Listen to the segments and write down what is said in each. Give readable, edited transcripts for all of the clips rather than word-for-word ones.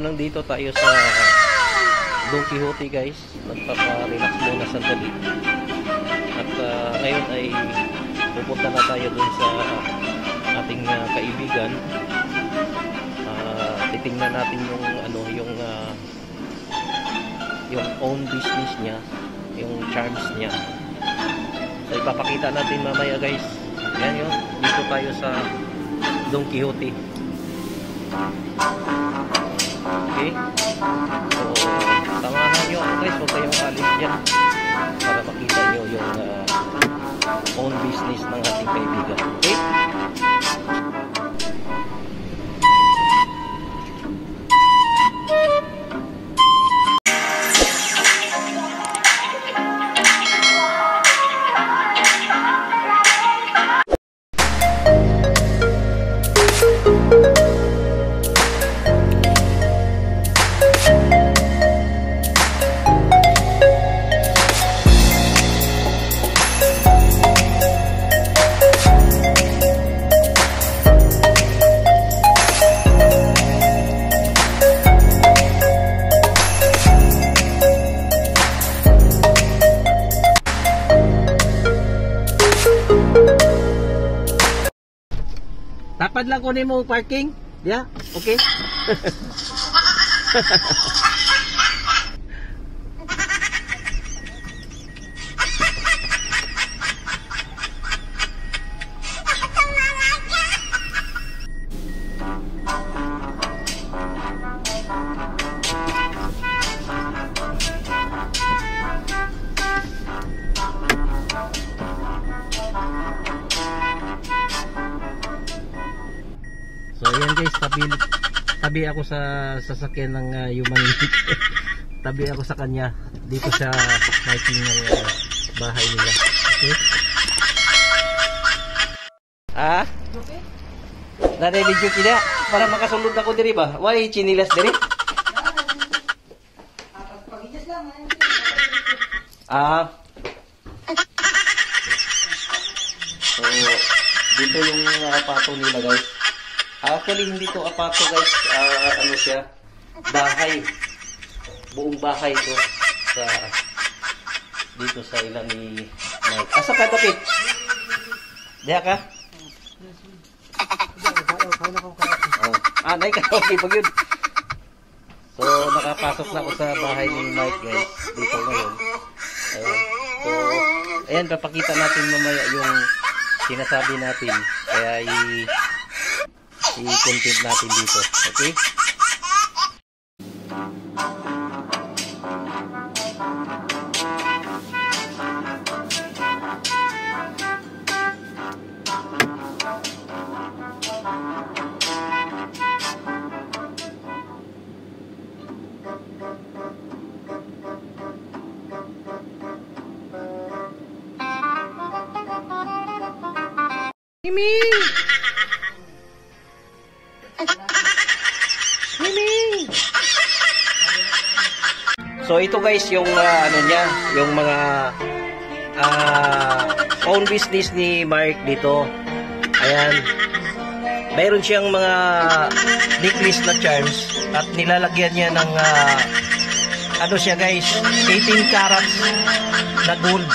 nandito tayo sa Don Quixote guys. Nagpapa-relax muna sandali. At ngayon ay pupunta na tayo dun sa ating kaibigan. Titingnan natin yung ano, yung own business niya, yung charms niya. So ipapakita natin mamaya guys. Yan yun, dito tayo sa Don Quixote. Okay, so samahan nyo ako guys, huwag kayong alis dyan para makita nyo yung own business ng ating kaibigan. Okay. Tapad lang kunin mo parking. Yeah, okay. So ayan guys, tabi ako sa sasakyan ng human tabi ako sa kanya dito sa parking ng bahay nila. Okay? Okay. Nare-video kina para makasulod ako diri ba? Why chinilas diri? So dito yung pato nila guys. Actually, hindi to apato guys, ano siya, bahay. Buong bahay to sa dito sa ilan ni Mike. Asa ka tapit? Diha ka? Naik ka, okay pag yun. So, nakapasok na ako sa bahay ni Mike guys, dito ngayon. So, ayan, papakita natin mamaya yung sinasabi natin. Kaya i-content natin dito. Okay? Mimi! So ito guys yung ano niya, yung mga own business ni Mark dito. Ayan. Mayroon siyang mga necklace na charms at nilalagyan niya ng ano siya guys, 18 carats na gold.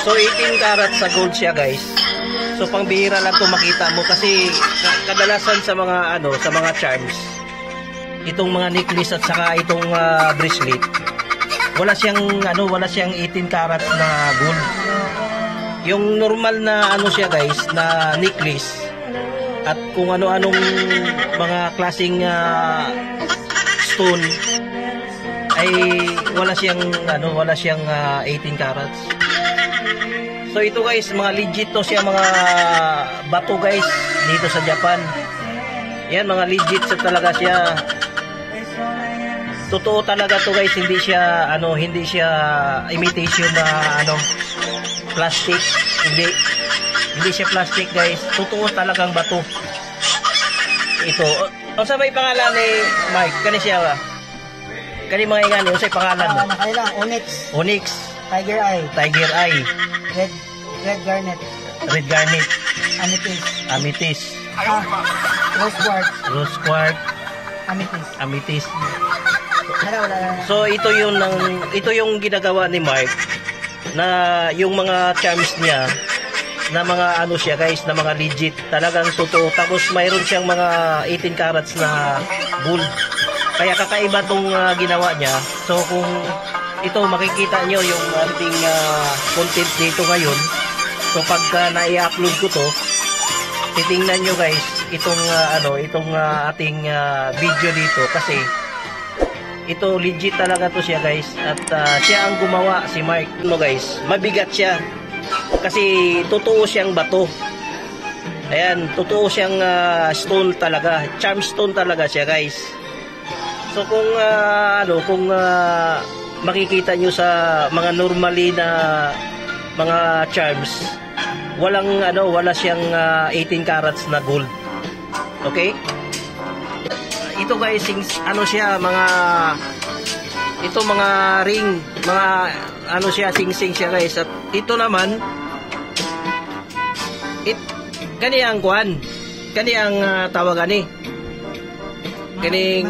So 18 carats sa gold siya guys. So pangbihira lang 'to makita mo kasi kadalasan sa mga ano, sa mga charms, itong mga necklace at saka itong bracelet, wala siyang 18 carats na gold. Yung normal na ano siya guys, na necklace at kung ano-anong mga klaseng stone ay wala siyang 18 carats. So ito guys, mga legit to siya, mga bato guys dito sa Japan. Yan, mga legit talaga siya. Totoo talaga to guys, hindi siya imitation na plastic. Hindi siya plastic guys. Totoo talagang bato. Ito. Ano sa may pangalan ni Mike? Kani siya ba? Kani mga ingani, ano sa pangalan mo? Onyx. Onyx. Tiger Eye. Tiger Eye. Red Garnet. Red Garnet. Amethyst. Amethyst. Rose Quartz. Rose Quartz. Amethyst. Amethyst. Wala. So ito yung ginagawa ni Mark na yung mga charms niya na mga ano siya guys, na mga legit, talagang totoo. Tapos mayroon siyang mga 18 carats na gold. Kaya kakaiba tong ginawa niya. So kung ito makikita nyo yung ating content dito ngayon. So pagka na-i-upload ko to, titingnan nyo guys itong ating video dito kasi ito legit talaga to siya guys, at siya ang gumawa, si Mark. No guys, mabigat siya kasi totoo siyang bato. Ayan, totoo siyang stone talaga, charm stone talaga siya guys. So kung makikita nyo sa mga normally na mga charms, wala siyang 18 carats na gold. Okay? Ito guys, siya, mga ring, mga sing-sing siya guys. At ito naman, kaniyang kuan, kaniyang tawagan ni. Kaning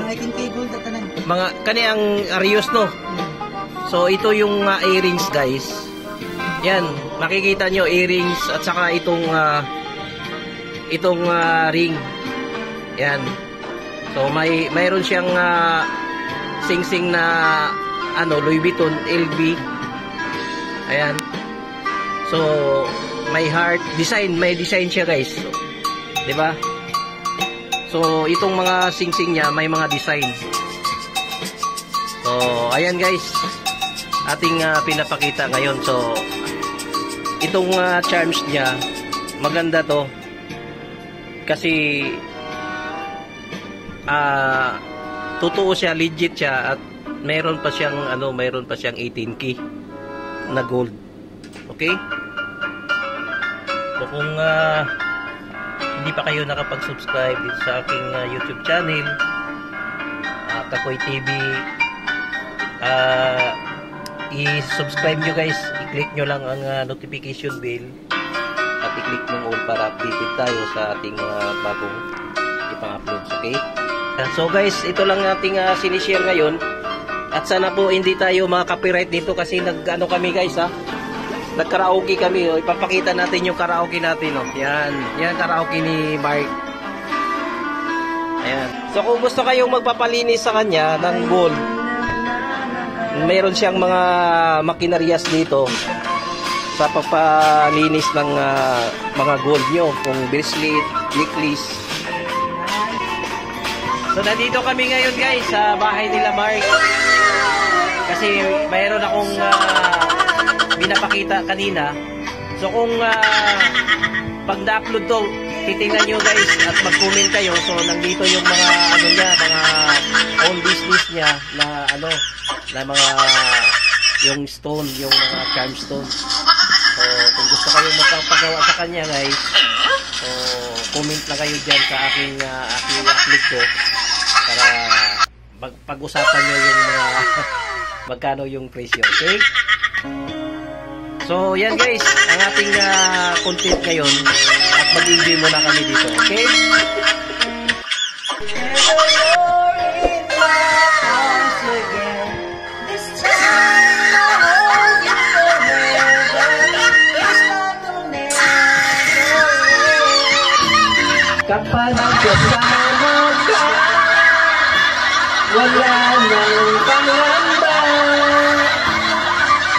kaniyang arios no. So ito yung earrings guys. Yan, makikita nyo earrings at saka itong ring. Yan. So mayroon siyang sing-sing na Louis Vuitton LV. Ayan. So may heart design, may design siya guys. So, 'di ba? So itong mga sing-sing niya may mga design. So ayan guys, ating pinapakita ngayon. So itong charms niya maganda to kasi totoo siya, legit siya, at mayroon pa siyang 18K na gold. Okay? So kung hindi pa kayo nakapag-subscribe dito sa aking YouTube channel, Kakoy TV, i-subscribe nyo guys, i-click nyo lang ang notification bell at i-click nyo all para updated tayo sa ating bagong ipang-uploads. Okay? So guys, ito lang ating sinishare ngayon. At sana po hindi tayo maka-copyright dito kasi kami guys nag-karaoke kami. Ipapakita natin yung karaoke natin. Yan karaoke ni Mark. Ayan. So kung gusto kayong magpapalinis sa kanya ng gold, meron siyang mga makinarias dito sa pagpalinis ng mga gold nyo, kung bracelet, necklace. So nandito kami ngayon guys sa bahay nila Mark kasi mayroon akong binapakita kanina. So kung pag na-upload to, titingnan nyo guys at mag-comment kayo. So nandito yung mga mga own business niya na mga yung stone, yung mga charm stone. So kung gusto kayo magpapagawa sa kanya guys, so comment lang kayo dyan sa aking upload ko para pag-usapan nyo yung magkano yung presyo. Okay? So yan guys ang ating content ngayon at mag-enjoy muna kami dito. Okay? Kapag kasama ka, wala nang pangamba.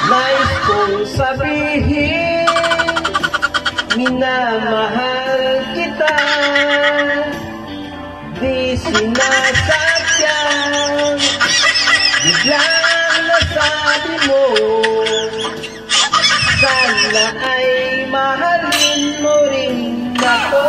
Nais kong sabihin, minamahal kita. Di sinasadyang biglang nasabi mo, sana ay mahalin mo rin ako.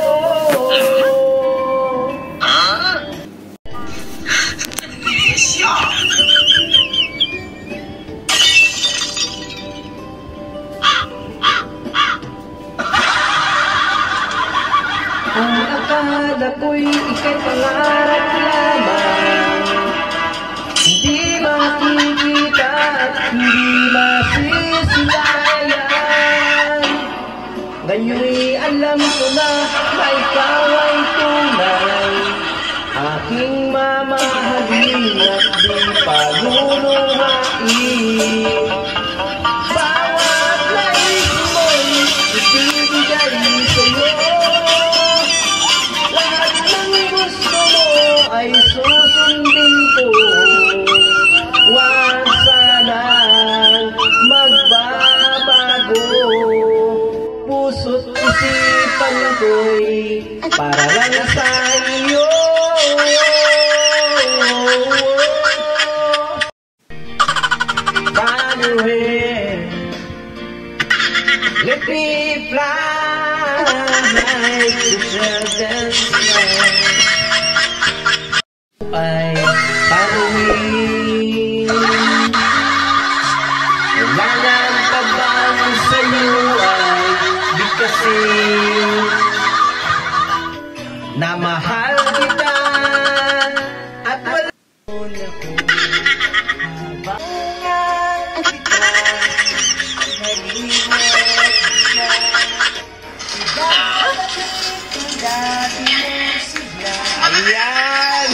Ang akala ko'y ika'y pangarap lamang, hindi makikita at hindi masisilayan. Ngayon'y alam ko na ikaw ay tunay, aking mama. at di paguluhain. Bawat nais mo'y ibibigay sa'yo. Lahat ng gusto mo ay susundin ko. Huwag sanang magbabago. Puso't isipan ko'y para lang sa iyo. Manuel, let me fly to certain sky. Ay paruin. Kailangan pa bang sa'yo ay bigkasin na mahal kita at wala ko habangan kita naliwag siya ibabalik ang dati mo sigla. Ayan!